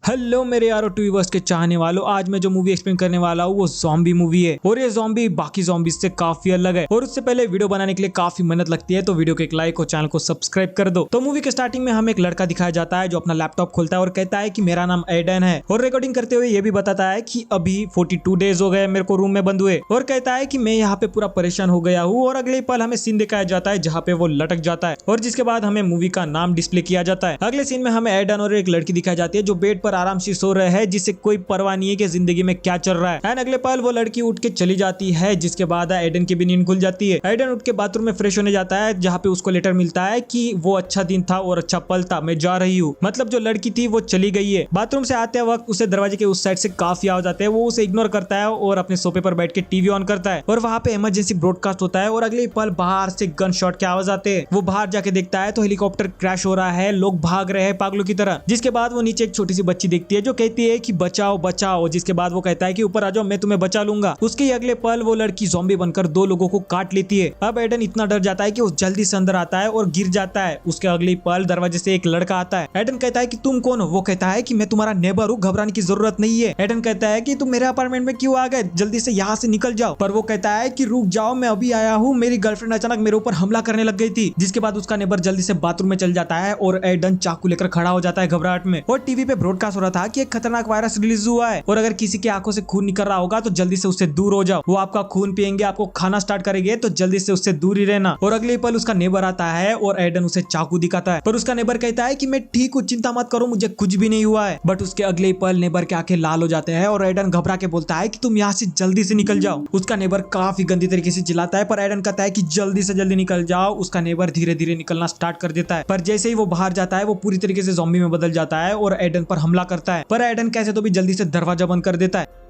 Hello मेरे यारो towards के चाहने वालों, आज मैं जो मूवी एक्सप्लेन करने वाला हूँ वो ज़ॉम्बी मूवी है। और ये ज़ॉम्बी बाकी ज़ॉम्बीज से काफी अलग है। और उससे पहले वीडियो बनाने के लिए काफी मेहनत लगती है, तो वीडियो को एक लाइक और चैनल को सब्सक्राइब कर दो। तो मूवी के स्टार्टिंग में हमें एक लड़का दिखाया जाता है जो अपना लैपटॉप खोलता है और कहता है कि मेरा नाम एडन है। और रिकॉर्डिंग करते हुए ये भी बताता है कि अभी 42 डेज हो गए मेरे को रूम में बंद हुए। और कहता है कि मैं यहाँ पे पूरा परेशान हो गया हूँ। और अगले पल हमें सीन दिखाया जाता है जहाँ पे वो लटक जाता है। और जिसके बाद हमें मूवी का नाम डिस्प्ले किया जाता है। अगले सीन में हमें एडन और एक लड़की दिखाई जाती है जो बेड पर आराम से सो रहे है, जिसे कोई परवाह नहीं है कि जिंदगी में क्या चल रहा है। एंड अगले पल वो लड़की उठ के चली जाती है, जिसके बाद एडन की भी नींद खुल जाती है। एडन उठ के बाथरूम में फ्रेश होने जाता है, जहाँ पे उसको लेटर मिलता है कि वो अच्छा दिन था और अच्छा पल था, मैं जा रही हूँ। मतलब जो लड़की थी वो चली गई है। बाथरूम से आते वक्त उसे दरवाजे के उस साइड से काफी आवाज आते हैं। वो उसे इग्नोर करता है और अपने सोफे पर बैठ के टीवी ऑन करता है। और वहाँ पे इमरजेंसी ब्रॉडकास्ट होता है। और अगले पल बाहर से गन शॉट की आवाज आते हैं। वो बाहर जाके देखता है तो हेलीकॉप्टर क्रैश हो रहा है, लोग भाग रहे हैं पागलों की तरह। जिसके बाद वो नीचे एक छोटी सी बच्ची देखती है जो कहती है कि बचाओ बचाओ। जिसके बाद वो कहता है कि ऊपर आ जाओ, मैं तुम्हें बचा लूंगा। उसके अगले पल वो लड़की ज़ॉम्बी बनकर 2 लोगों को काट लेती है। अब एडन इतना डर जाता है कि वो जल्दी से अंदर आता है और गिर जाता है। उसके अगले पल दरवाजे से एक लड़का आता है। एडन कहता है कि तुम कौन हो? वो कहता है कि मैं तुम्हारा नेबर हूँ, घबराने की जरूरत नहीं है। एडन कहता है कि तुम मेरे अपार्टमेंट में क्यों आ गए, जल्दी से यहाँ से निकल जाओ। पर वो कहता है कि रुक जाओ, मैं अभी आया हूँ, मेरी गर्लफ्रेंड अचानक मेरे ऊपर हमला करने लग गई थी। जिसके बाद उसका नेबर जल्दी से बाथरूम में चल जाता है और एडन चाकू लेकर खड़ा हो जाता है घबराहट में। और टीवी पे ब्रॉडकास्ट हो रहा था कि एक खतरनाक वायरस रिलीज हुआ है और अगर किसी की आंखों से खून निकल रहा होगा तो जल्दी से उससे दूर हो जाओ। वो आपका खून पियेंगे, आपको खाना स्टार्ट करेंगे, तो जल्दी से उससे दूर ही रहना। और अगले पल उसका नेबर आता है और एडन उसे चाकू दिखाता है। पर उसका नेबर कहता है कि मैं ठीक हूँ, चिंता मत करो, मुझे कुछ भी नहीं हुआ है। बट उसके अगले पल नेबर के आंखें लाल हो जाते हैं और एडन घबरा के बोलता है कि तुम यहाँ से जल्दी से निकल जाओ। उसका नेबर काफी गंदी तरीके से चिल्लाता है, पर एडन कहता है कि जल्दी से जल्दी निकल जाओ। उसका नेबर धीरे धीरे निकलना स्टार्ट कर देता है, पर जैसे ही वो बाहर जाता है वो पूरी तरीके से ज़ॉम्बी में बदल जाता है और एडन पर हमला करता है। पर एडन कैसे तो भी जल्दी से दरवाजा बंद कर देता है।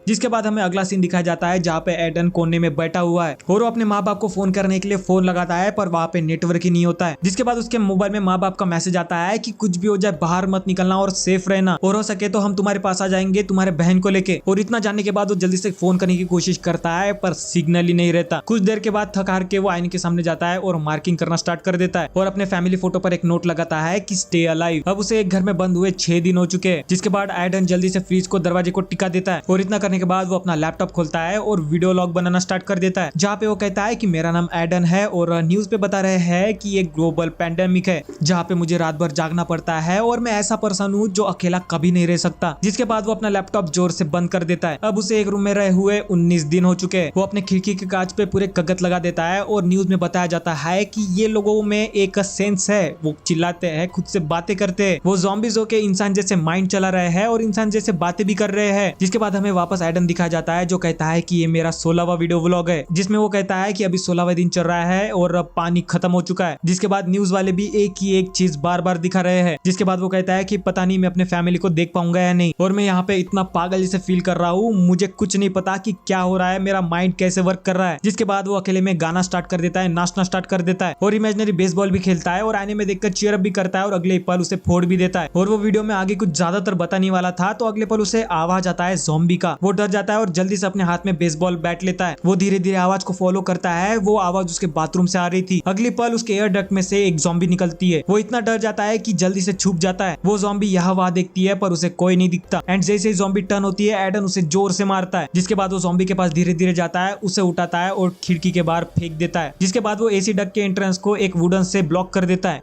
जिसके बाद हमें अगला सीन दिखाया जाता है जहाँ पे एडन कोने में बैठा हुआ है और वो अपने माँ बाप को फोन करने के लिए फोन लगाता है, पर वहाँ पे नेटवर्क ही नहीं होता है। जिसके बाद उसके मोबाइल में माँ बाप का मैसेज आता है कि कुछ भी हो जाए बाहर मत निकलना और सेफ रहना, और हो सके तो हम तुम्हारे पास आ जाएंगे तुम्हारे बहन को लेके। और इतना जानने के बाद वो जल्दी से फोन करने की कोशिश करता है, पर सिग्नल ही नहीं रहता। कुछ देर के बाद थक हार के वो आईने के सामने जाता है और मार्किंग करना स्टार्ट कर देता है और अपने फैमिली फोटो पर एक नोट लगाता है कि स्टे अलाइव। अब उसे एक घर में बंद हुए 6 दिन हो चुके हैं। जिसके बाद एडन जल्दी से फ्रिज को दरवाजे को टिका देता है और इतना करने के बाद वो अपना लैपटॉप खोलता है और वीडियो लॉग बनाना स्टार्ट कर देता है, जहाँ पे वो कहता है कि मेरा नाम एडन है और न्यूज पे बता रहे हैं कि ये ग्लोबल पैंडेमिक है जहाँ पे मुझे रात भर जागना पड़ता है और मैं ऐसा पर्सन हूँ जो अकेला कभी नहीं रह सकता। जिसके बाद वो अपना लैपटॉप जोर से बंद कर देता है। अब उसे एक रूम में रहे हुए 19 दिन हो चुके हैं। वो अपने खिड़की के कांच पे पूरे कागज लगा देता है और न्यूज में बताया जाता है कि ये लोगों में एक सेंस है, वो चिल्लाते हैं, खुद से बातें करते हैं, वो ज़ॉम्बीज़ होके इंसान जैसे माइंड चला रहे हैं और इंसान जैसे बातें भी कर रहे हैं। जिसके बाद हमें वापस एडन दिखाया जाता है जो कहता है कि ये मेरा 16वां वीडियो व्लॉग है, जिसमें वो कहता है कि अभी 16वां दिन चल रहा है और अब पानी खत्म हो चुका है। जिसके बाद न्यूज वाले भी एक ही एक चीज बार बार दिखा रहे हैं। जिसके बाद वो कहता है कि पता नहीं मैं अपने फैमिली को देख पाऊंगा या नहीं, और मैं यहाँ पे इतना पागल जैसे फील कर रहा हूँ, मुझे कुछ नहीं पता कि क्या हो रहा है, मेरा माइंड कैसे वर्क कर रहा है। जिसके बाद वो अकेले में गाना स्टार्ट कर देता है, नाचना स्टार्ट कर देता है और इमेजिनरी बेसबॉल भी खेलता है और आने में देखकर चीयर अप भी करता है और अगले पल उसे फोड़ भी देता है। और वो वीडियो में आगे कुछ ज्यादातर बताने वाला था, तो अगले पल उसे आवाज आता है ज़ॉम्बी का। वो डर जाता है और जल्दी से अपने हाथ में बेसबॉल बैट लेता है। वो धीरे धीरे आवाज को फॉलो करता है। वो आवाज उसके बाथरूम से आ रही थी। अगली पल उसके एयर डक्ट में से एक ज़ॉम्बी निकलती है। वो इतना डर जाता है कि जल्दी से छुप जाता है। वो ज़ॉम्बी यहाँ वहाँ देखती है पर उसे कोई नहीं दिखता। एंड जैसे ही ज़ॉम्बी टर्न होती है एडन उसे जोर से मारता है। जिसके बाद वो ज़ॉम्बी के पास धीरे धीरे जाता है, उसे उठाता है और खिड़की के बाहर फेंक देता है। जिसके बाद वो एसी डक्ट के एंट्रेंस को एक वुडन से ब्लॉक कर देता है।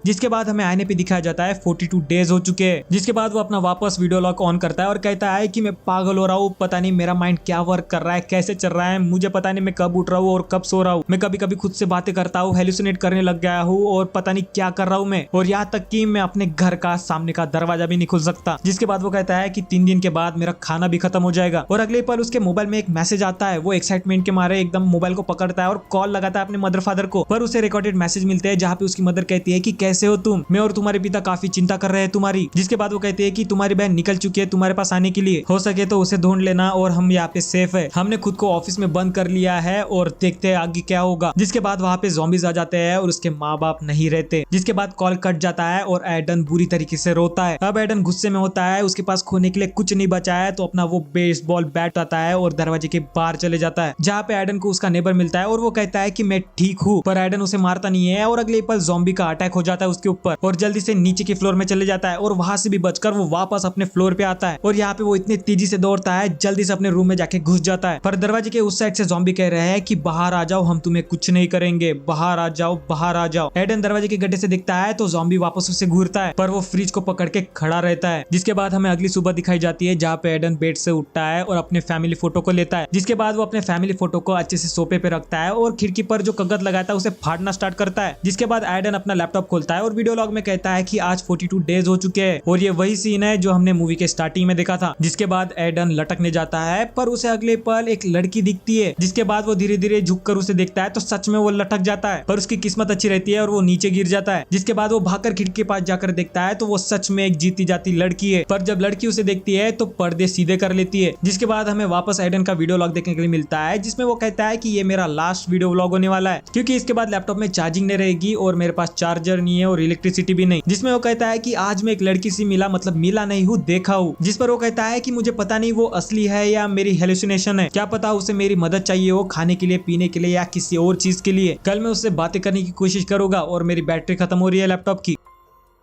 जिसके बाद हमें आईने पे दिखाया जाता है 42 डेज हो चुके हैं। जिसके बाद वो अपना वापस वीडियो लॉक ऑन करता है और कहता है कि मैं पागल हो रहा हूँ, पता नहीं मेरा माइंड क्या वर्क कर रहा है, कैसे चल रहा है, मुझे पता नहीं मैं कब उठ रहा हूँ और कब सो रहा हूँ। मैं कभी कभी खुद से बातें करता हूँ, हेलुसिनेट करने लग गया हूँ और पता नहीं क्या कर रहा हूँ मैं, और यहाँ तक कि मैं अपने घर का सामने का दरवाजा भी नहीं खुल सकता। जिसके बाद वो कहता है कि 3 दिन के बाद मेरा खाना भी खत्म हो जाएगा। और अगले पल उसके मोबाइल में एक मैसेज आता है। वो एक्साइटमेंट के मारे एकदम मोबाइल को पकड़ता है और कॉल लगाता है अपने मदर फादर को, पर उसे रिकॉर्डेड मैसेज मिलते हैं जहाँ पे उसकी मदर कहती है कि कैसे हो तुम, मैं और तुम्हारे पिता काफी चिंता कर रहे हैं तुम्हारी। जिसके बाद वो कहते हैं कि तुम्हारी बहन निकल चुकी है तुम्हारे पास आने के लिए, हो सके तो उसे ढूंढ लेना और हम यहाँ पे सेफ है। हमने खुद को ऑफिस में बंद कर लिया है और देखते हैं आगे क्या होगा। जिसके बाद वहाँ पे ज़ॉम्बीज़ आ जाते हैं और उसके माँ बाप नहीं रहते। जिसके बाद कॉल कट जाता है और एडन बुरी तरीके से रोता है। अब एडन गुस्से में होता है, उसके पास खोने के लिए कुछ नहीं बचा है, तो अपना वो बेसबॉल बैट आता है और दरवाजे के बाहर चले जाता है, जहाँ पे एडन को उसका नेबर मिलता है और वो कहता है कि मैं ठीक हूँ। पर एडन उसे मारता नहीं है और अगले पल ज़ॉम्बी का अटैक हो जाता है। जाता है उसके ऊपर और जल्दी से नीचे के फ्लोर में चले जाता है और वहां से भी बचकर वो वापस अपने फ्लोर पे आता है और यहाँ पे वो इतनी तेजी से दौड़ता है, जल्दी से अपने रूम में जाके घुस जाता है। पर दरवाजे के उस साइड से ज़ॉम्बी कह रहे हैं कि बाहर आ जाओ, हम तुम्हें कुछ नहीं करेंगे, बाहर आ जाओ, बाहर आ जाओ। एडन दरवाजे के गड्ढे से दिखता है तो ज़ॉम्बी वापस उसे घूरता है, पर वो फ्रिज को पकड़ के खड़ा रहता है। जिसके बाद हमें अगली सुबह दिखाई जाती है जहाँ पे एडन बेड से उठता है और अपने फैमिली फोटो को लेता है। जिसके बाद वो अपने फैमिली फोटो को अच्छे से सोफे पे रखता है और खिड़की पर जो कागज लगाता है उसे फाड़ना स्टार्ट करता है। जिसके बाद एडन अपना लैपटॉप खोलता है और वीडियो लॉग में कहता है कि आज 42 डेज हो चुके हैं और ये वही सीन है जो हमने मूवी के स्टार्टिंग में देखा था। जिसके बाद एडन लटकने जाता है पर उसे अगले पल एक लड़की दिखती है। जिसके बाद वो धीरे धीरे झुककर उसे देखता है तो सच में वो लटक जाता है, पर उसकी किस्मत अच्छी रहती है और वो नीचे गिर जाता है। जिसके बाद वो भागकर खिड़की के पास जाकर देखता है तो वो सच में एक जीती जाती लड़की है, पर जब लड़की उसे देखती है तो पर्दे सीधे कर लेती है। जिसके बाद हमें वापस एडन का वीडियो लॉग देखने के लिए मिलता है जिसमें वो कहता है कि ये मेरा लास्ट वीडियो व्लॉग होने वाला है क्योंकि इसके बाद लैपटॉप में चार्जिंग नहीं रहेगी और मेरे पास चार्जर नहीं है और इलेक्ट्रिसिटी भी नहीं। जिसमें वो कहता है कि आज मैं एक लड़की से मिला, मतलब मिला नहीं हूँ, देखा हूँ। जिस पर वो कहता है कि मुझे पता नहीं वो असली है या मेरी हेलुसिनेशन है, क्या पता उसे मेरी मदद चाहिए हो खाने के लिए, पीने के लिए या किसी और चीज के लिए। कल मैं उससे बातें करने की कोशिश करूंगा और मेरी बैटरी खत्म हो रही है लैपटॉप की।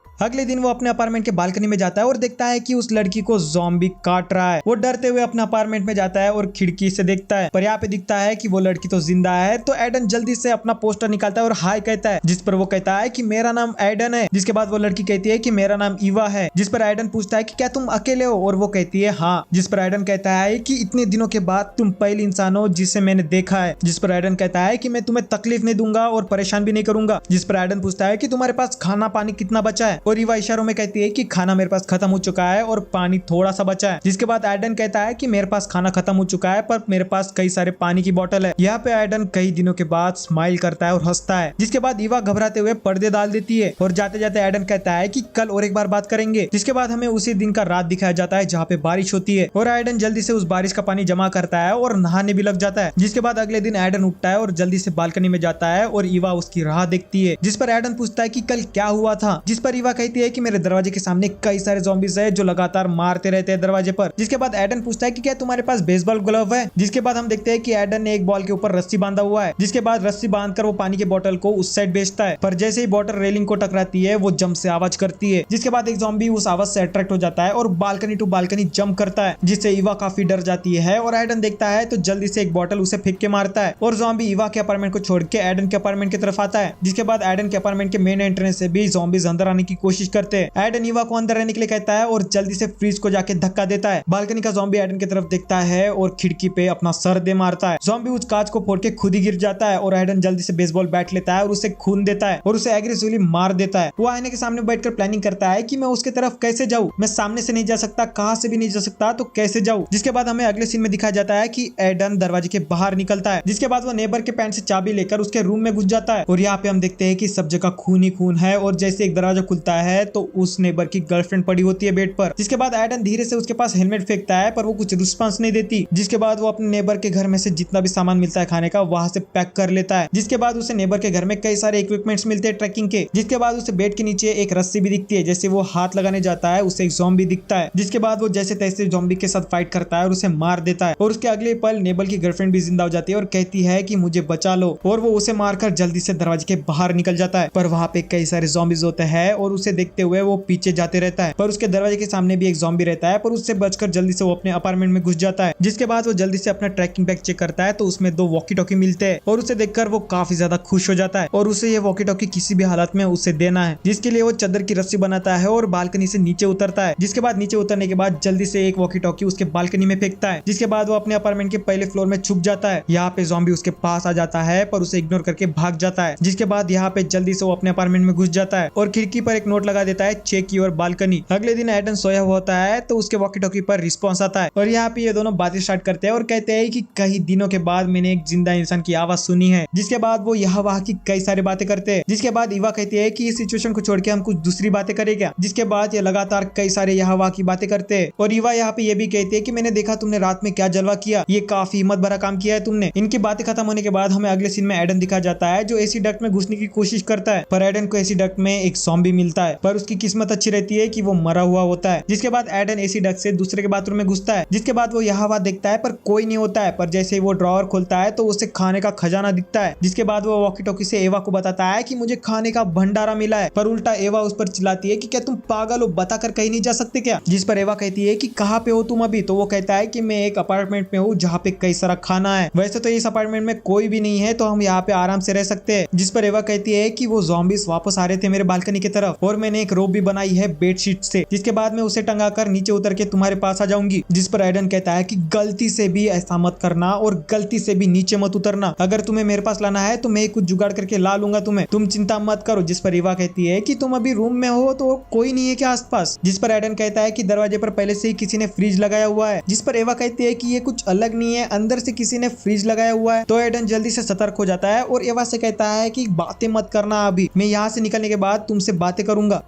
अगले दिन वो अपने अपार्टमेंट के बालकनी में जाता है और देखता है कि उस लड़की को ज़ॉम्बी काट रहा है। वो डरते हुए अपने अपार्टमेंट में जाता है और खिड़की से देखता है, पर यहाँ पे दिखता है कि वो लड़की तो जिंदा है। तो एडन जल्दी से अपना पोस्टर निकालता है और हाय कहता है, जिस पर वो कहता है कि मेरा नाम एडन है। जिसके बाद वो लड़की कहती है कि मेरा नाम ईवा है। जिस पर एडन पूछता है कि क्या तुम अकेले हो, और वो कहती है हाँ। जिस पर एडन कहता है कि इतने दिनों के बाद तुम पहली इंसान हो जिसे मैंने देखा है। जिस पर एडन कहता है कि मैं तुम्हें तकलीफ नहीं दूंगा और परेशान भी नहीं करूंगा। जिस पर एडन पूछता है कि तुम्हारे पास खाना पानी कितना बचा है, और ईवा इशारों में कहती है कि खाना मेरे पास खत्म हो चुका है और पानी थोड़ा सा बचा है। जिसके बाद एडन कहता है कि मेरे पास खाना खत्म हो चुका है पर मेरे पास कई सारे पानी की बोतल है। यहाँ पे एडन कई दिनों के बाद स्माइल करता है और हंसता है। जिसके बाद ईवा घबराते हुए पर्दे डाल देती है और जाते जाते एडन कहता है कि कल और एक बार बात करेंगे। जिसके बाद हमें उसी दिन का रात दिखाया जाता है जहाँ पे बारिश होती है और एडन जल्दी से उस बारिश का पानी जमा करता है और नहाने भी लग जाता है। जिसके बाद अगले दिन एडन उठता है और जल्दी से बालकनी में जाता है और ईवा उसकी राह देखती है। जिस पर एडन पूछता है कि कल क्या हुआ था। जिस पर ईवा कहती है कि मेरे दरवाजे के सामने कई सारे ज़ॉम्बीज़ है जो लगातार मारते रहते हैं दरवाजे पर। जिसके बाद एडन पूछता है कि क्या तुम्हारे पास बेसबॉल ग्लव है। जिसके बाद हम देखते हैं कि एडन ने एक बॉल के ऊपर रस्सी बांधा हुआ है। जिसके बाद रस्सी बांधकर वो पानी के बोतल को उस साइड भेजता है, पर जैसे ही बोतल रेलिंग को टकराती है वो जंप से आवाज करती है। जिसके बाद एक ज़ॉम्बी उस आवाज से अट्रैक्ट हो जाता है और बालकनी टू बालकनी जंप करता है, जिससे ईवा काफी डर जाती है और एडन देखता है तो जल्दी से एक बोतल उसे फेंक के मारता है और ज़ॉम्बी ईवा के अपार्टमेंट को छोड़ के एडन के अपार्टमेंट की तरफ आता है। जिसके बाद एडन के अपार्टमेंट के मेन एंट्रेंस से भी ज़ॉम्बीज़ अंदर आने की कोशिश करते हैं। एडन ईवा को अंदर रहने के लिए कहता है और जल्दी से फ्रिज को जाके धक्का देता है। बालकनी का ज़ॉम्बी एडन की तरफ देखता है और खिड़की पे अपना सर दे मारता है। ज़ॉम्बी उस कांच को फोड़ के खुद ही गिर जाता है और एडन जल्दी से बेसबॉल बैट लेता है और उसे खून देता है और उसे एग्रेसिवली मार देता है। वो आईने के सामने बैठकर प्लानिंग करता है कि मैं उसके तरफ कैसे जाऊं, मैं सामने से नहीं जा सकता, कहां से भी नहीं जा सकता, तो कैसे जाऊं। जिसके बाद हमें अगले सीन में दिखाया जाता है कि एडन दरवाजे के बाहर निकलता है। जिसके बाद वो नेबर के पैंट से चाबी लेकर उसके रूम में घुस जाता है और यहाँ पे हम देखते हैं कि सब जगह खून ही खून है और जैसे एक दरवाजा खुलता है तो उस नेबर की गर्लफ्रेंड पड़ी होती है बेड पर। जिसके बाद एडन धीरे से उसके पास हेलमेट फेंकता है पर वो कुछ रिस्पांस नहीं देती। जिसके बाद वो अपने नेबर के घर में से जितना भी सामान मिलता है खाने का वहां से पैक कर लेता है। जिसके बाद उसे नेबर के घर में कई सारे इक्विपमेंट्स मिलते हैं ट्रैकिंग के। जिसके बाद उसे बेड के नीचे एक रस्सी भी दिखती है, जैसे वो हाथ लगाने जाता है उसे एक ज़ॉम्बी दिखता है। जिसके बाद वो जैसे तैसे ज़ॉम्बी के साथ फाइट करता है और उसे मार देता है और उसके अगले पल नेबर की गर्लफ्रेंड भी जिंदा हो जाती है और कहती है कि मुझे बचा लो, और वो उसे मारकर जल्दी से दरवाजे के बाहर निकल जाता है। पर वहाँ पे कई सारे ज़ॉम्बीज होते हैं और उसे देखते हुए वो पीछे जाते रहता है, पर उसके दरवाजे के सामने भी एक ज़ॉम्बी रहता है, पर उससे बचकर जल्दी से वो अपने अपार्टमेंट में घुस जाता है। जिसके बाद वो जल्दी से अपना ट्रैकिंग बैग चेक करता है तो उसमें 2 वॉकी टॉकी मिलते हैं और उसे देखकर वो काफी ज्यादा खुश हो जाता है और उसे ये वॉकी टॉकी किसी भी हालत में उसे देना है, जिसके लिए वो चादर की रस्सी बनाता है और बालकनी से नीचे उतरता है। जिसके बाद नीचे उतरने के बाद जल्दी से एक वॉकी टॉकी उसके बालकनी में फेंकता है। जिसके बाद वो अपने अपार्टमेंट के पहले फ्लोर में छुप जाता है। यहाँ पे ज़ॉम्बी उसके पास आ जाता है पर उसे इग्नोर करके भाग जाता है। जिसके बाद यहाँ पे जल्दी से वो अपने अपार्टमेंट में घुस जाता है और खिड़की पर एक नोट लगा देता है, चेक योर बालकनी। अगले दिन एडन सोया हुआ होता है तो उसके वॉकी टॉकी पर रिस्पॉन्स आता है और यहाँ पे ये दोनों बातें स्टार्ट करते हैं और कहते हैं कि कई दिनों के बाद मैंने एक जिंदा इंसान की आवाज सुनी है। जिसके बाद वो यहाँ वहाँ की कई सारी बातें करते हैं। जिसके बाद ईवा कहती है कि इस सिचुएशन को छोड़ के हम कुछ दूसरी बातें करें क्या। जिसके बाद ये लगातार कई सारे यहाँ वहाँ की बातें करते हैं और ईवा यहाँ पे ये भी कहती है कि मैंने देखा तुमने रात में क्या जलवा किया, ये काफी हिम्मत भरा काम किया है तुमने। इनकी बातें खत्म होने के बाद हमें अगले सीन में एडन दिखा जाता है जो एसी डक्ट में घुसने की कोशिश करता है, पर एडन को एसी डक्ट में एक ज़ॉम्बी मिलता है, पर उसकी किस्मत अच्छी रहती है कि वो मरा हुआ होता है। जिसके बाद एडन एसी डक से दूसरे के बाथरूम में घुसता है, जिसके बाद वो यहाँ वहाँ देखता है पर कोई नहीं होता है। पर जैसे ही वो ड्रॉअर खोलता है तो उसे खाने का खजाना दिखता है। जिसके बाद वो वॉकी टॉकी से एवा को बताता है कि मुझे खाने का भंडारा मिला है, पर उल्टा एवा उस पर चिल्लाती है कि क्या तुम पागल हो, बताकर कहीं नहीं जा सकते क्या। जिस पर एवा कहती है कि कहाँ पे हो तुम अभी। तो वो कहता है कि मैं एक अपार्टमेंट में हूँ जहाँ पे कई सारा खाना है, वैसे तो इस अपार्टमेंट में कोई भी नहीं है तो हम यहाँ पे आराम से रह सकते हैं। जिस पर एवा कहती है कि वो ज़ॉम्बीज वापस आ रहे थे मेरे बालकनी की तरफ और मैंने एक रोप भी बनाई है बेडशीट से, जिसके बाद मैं उसे टंगा कर नीचे उतर के तुम्हारे पास आ जाऊंगी। जिस पर एडन कहता है कि गलती से भी ऐसा मत करना और गलती से भी नीचे मत उतरना, अगर तुम्हें मेरे पास लाना है तो मैं कुछ जुगाड़ करके ला लूंगा तुम्हें, तुम चिंता मत करो। जिस पर एवा कहती है कि तुम अभी रूम में हो तो कोई नहीं है क्या आसपास। जिस पर एडन कहता है कि दरवाजे पर पहले से ही किसी ने फ्रिज लगाया हुआ है। जिस पर एवा कहती है कि ये कुछ अलग नहीं है, अंदर से किसी ने फ्रिज लगाया हुआ है। तो एडन जल्दी से सतर्क हो जाता है और एवा से कहता है कि बातें मत करना, अभी मैं यहाँ से निकलने के बाद तुमसे बातें करूंगा।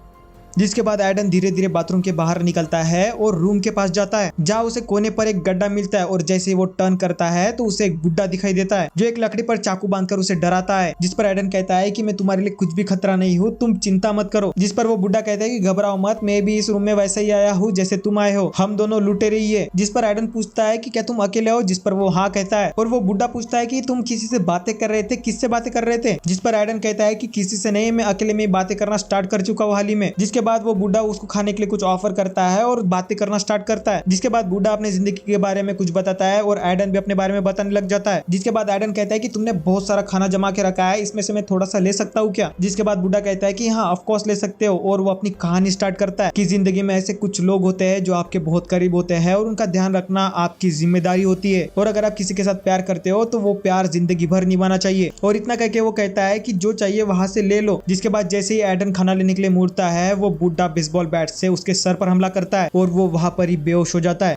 जिसके बाद एडन धीरे धीरे बाथरूम के बाहर निकलता है और रूम के पास जाता है, जहाँ उसे कोने पर एक गड्ढा मिलता है और जैसे वो टर्न करता है तो उसे एक बुड्ढा दिखाई देता है जो एक लकड़ी पर चाकू बांधकर उसे डराता है। जिस पर एडन कहता है कि मैं तुम्हारे लिए कुछ भी खतरा नहीं हूँ, तुम चिंता मत करो। जिस पर वो बुड्ढा कहता है कि घबराओ मत, मैं भी इस रूम में वैसे ही आया हूँ जैसे तुम आए हो, हम दोनों लुटेरे ही है। जिस पर एडन पूछता है कि क्या तुम अकेले हो, जिस पर वो हाँ कहता है। और वो बुड्ढा पूछता है कि तुम किसी से बातें कर रहे थे, किससे बातें कर रहे थे। जिस पर एडन कहता है कि किसी से नहीं, मैं अकेले में बातें करना स्टार्ट कर चुका हूँ हाल ही में। जिसके बाद वो बुड्ढा उसको खाने के लिए कुछ ऑफर करता है और बातें करना स्टार्ट करता है। जिसके बाद बूढ़ा अपनी जिंदगी के बारे में कुछ बताता है और एडन भी अपने बारे में बताने लग जाता है। जिसके बाद एडन कहता है कि तुमने बहुत सारा खाना जमा के रखा है, इसमें से मैं थोड़ा सा ले सकता हूँ क्या। जिसके बाद बूढ़ा कहता है कि हाँ ऑफ कोर्स ले सकते हो, और वो अपनी कहानी स्टार्ट करता है कि जिंदगी में ऐसे कुछ लोग होते हैं जो आपके बहुत करीब होते हैं और उनका ध्यान रखना आपकी जिम्मेदारी होती है, और अगर आप किसी के साथ प्यार करते हो तो वो प्यार जिंदगी भर निभाना चाहिए। और इतना कहके वो कहता है कि जो चाहिए वहां से ले लो। जिसके बाद जैसे ही एडन खाना लेने के लिए मुड़ता है, वो बूढ़ा बेसबॉल बैट से उसके सर पर हमला करता है और वो वहां पर ही बेहोश हो जाता है।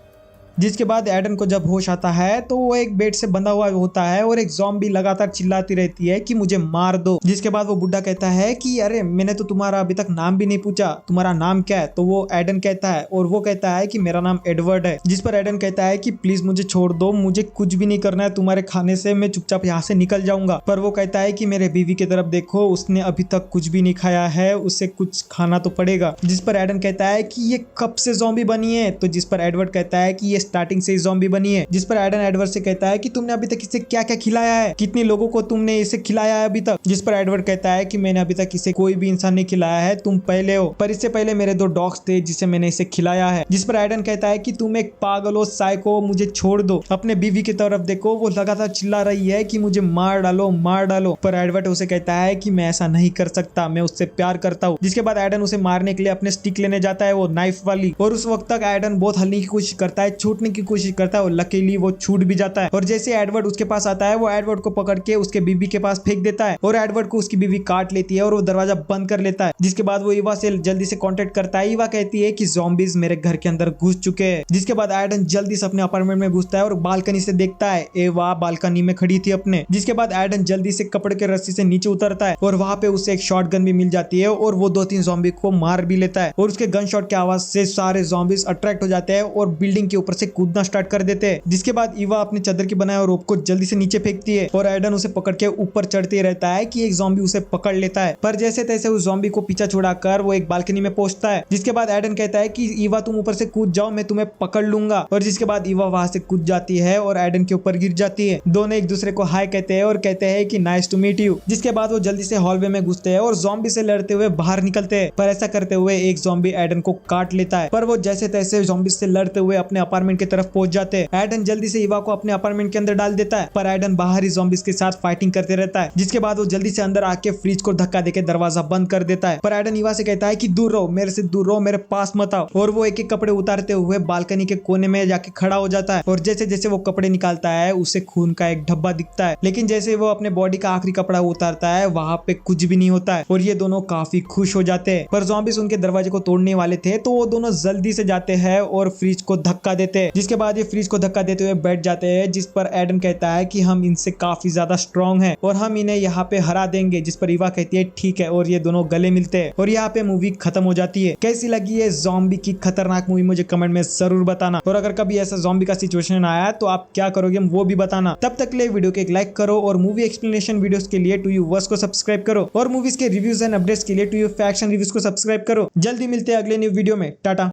जिसके बाद एडन को जब होश आता है तो वो एक बेड से बंधा हुआ होता है और एक ज़ॉम्बी लगातार चिल्लाती रहती है कि मुझे मार दो। जिसके बाद वो बुड्ढा कहता है कि अरे मैंने तो तुम्हारा अभी तक नाम भी नहीं पूछा, तुम्हारा नाम क्या है। तो वो एडन कहता है और वो कहता है कि मेरा नाम एडवर्ड है। जिस पर एडन कहता है कि प्लीज मुझे छोड़ दो, मुझे कुछ भी नहीं करना है तुम्हारे खाने से, मैं चुपचाप यहाँ से निकल जाऊंगा। पर वो कहता है कि मेरे बीवी की तरफ देखो, उसने अभी तक कुछ भी नहीं खाया है, उसे कुछ खाना तो पड़ेगा। जिस पर एडन कहता है कि ये कब से ज़ॉम्बी बनी है। तो जिस पर एडवर्ड कहता है कि ये स्टार्टिंग से ज़ॉम्बी बनी है। जिस पर एडन एडवर्ड से कहता है कि तुमने अभी तक इसे क्या क्या खिलाया है, कितने लोगों को तुमने इसे खिलाया है अभी तक। जिस पर एडवर्ड कहता है कि मैंने अभी तक इसे कोई भी इंसान नहीं खिलाया है, तुम पहले हो, पर इससे पहले मेरे 2 डॉग्स थे जिसे मैंने इसे खिलाया है। जिस पर एडन कहता है कि तुम एक पागल हो, साइको, मुझे छोड़ दो, अपने बीवी की तरफ देखो, वो लगातार चिल्ला रही है कि मुझे मार डालो मार डालो। पर एडवर्ड उसे कहता है कि मैं ऐसा नहीं कर सकता, मैं उससे प्यार करता हूँ। जिसके बाद एडन उसे मारने के लिए अपने स्टिक लेने जाता है, वो नाइफ वाली, और उस वक्त तक एडन बहुत हलने की कोशिश करता है, छूटने की कोशिश करता है और लकीली वो छूट भी जाता है। और जैसे एडवर्ड उसके पास आता है, वो एडवर्ड को पकड़ के उसके बीवी के पास फेंक देता है और एडवर्ड को उसकी बीवी काट लेती है और वो दरवाजा बंद कर लेता है। जिसके बाद वो ईवा से जल्दी से कांटेक्ट करता है। ईवा कहती है कि ज़ॉम्बीज मेरे घर के अंदर घुस चुके हैं। जिसके बाद एडन जल्दी से अपने अपार्टमेंट में घुसता है और बालकनी से देखता है एवा बालकनी में खड़ी थी अपने। जिसके बाद एडन जल्दी से कपड़े के रस्सी से नीचे उतरता है और वहां पे उसे एक शॉटगन भी मिल जाती है और वो 2-3 ज़ॉम्बी को मार भी लेता है। और उसके गन शॉट की आवाज से सारे ज़ॉम्बीज अट्रैक्ट हो जाते हैं और बिल्डिंग के ऊपर से कूदना स्टार्ट कर देते हैं। जिसके बाद ईवा अपनी चादर की बनाए रोप को जल्दी से नीचे फेंकती है और एडन उसे पकड़ के ऊपर चढ़ते रहता है कि एक ज़ॉम्बी उसे पकड़ लेता है। पर जैसे तैसे उस ज़ॉम्बी को पीछा छुड़ाकर वो एक बालकनी में पहुंचता है। जिसके बाद एडन कहता है कि ईवा तुम ऊपर से कूद जाओ, मैं तुम्हें पकड़ लूंगा। और जिसके बाद ईवा वहां से कूद जाती है और एडन के ऊपर गिर जाती है। दोनों एक दूसरे को हाय कहते हैं और कहते हैं कि नाइस टू मीट यू। जिसके बाद वो जल्दी से हॉलवे में घुसते हैं और ज़ॉम्बी से लड़ते हुए बाहर निकलते हैं। पर ऐसा करते हुए एक ज़ॉम्बी एडन को काट लेता है। पर वो जैसे तैसे ज़ॉम्बी से लड़ते हुए अपने अपार्टमेंट की तरफ पहुंच जाते हैं। एडन जल्दी से ईवा को अपने अपार्टमेंट के अंदर डाल देता है, पर एडन बाहर ही ज़ॉम्बीज के साथ फाइटिंग करते रहता है। जिसके बाद वो जल्दी से अंदर आके फ्रिज को धक्का देके दरवाजा बंद कर देता है। पर एडन ईवा से कहता है कि दूर रहो, मेरे से दूर रहो, मेरे पास मत आओ। और वो एक एक कपड़े उतारते हुए बालकनी के कोने में जाके खड़ा हो जाता है और जैसे जैसे वो कपड़े निकालता है उसे खून का एक धब्बा दिखता है। लेकिन जैसे वो अपने बॉडी का आखिरी कपड़ा उतारता है वहां पे कुछ भी नहीं होता है और ये दोनों काफी खुश हो जाते हैं। पर ज़ॉम्बीज उनके दरवाजे को तोड़ने वाले थे तो वो दोनों जल्दी से जाते हैं और फ्रिज को धक्का देते हैं, जिसके बाद ये फ्रीज को धक्का देते हुए बैठ जाते हैं, जिस पर एडन कहता है कि हम इनसे काफी ज्यादा स्ट्रॉन्ग हैं और हम इन्हें यहाँ पे हरा देंगे, जिस पर ईवा कहती है ठीक है, और ये दोनों गले मिलते हैं और यहाँ पे मूवी खत्म हो जाती है। कैसी लगी ये ज़ॉम्बी की खतरनाक मूवी मुझे कमेंट में जरूर बताना, और अगर कभी ऐसा ज़ॉम्बी का सिचुएशन आया तो आप क्या करोगे वो भी बताना। तब तक के लिए वीडियो को एक लाइक करो और मूवी एक्सप्लेनेशन वीडियोस के लिए टू यू वर्स को सब्सक्राइब करो और मूवीज के रिव्यूज एंड अपडेट्स के लिए टू यू फैक्शन रिव्यूज को सब्सक्राइब करो। जल्दी मिलते हैं अगले न्यू वीडियो में। टाटा।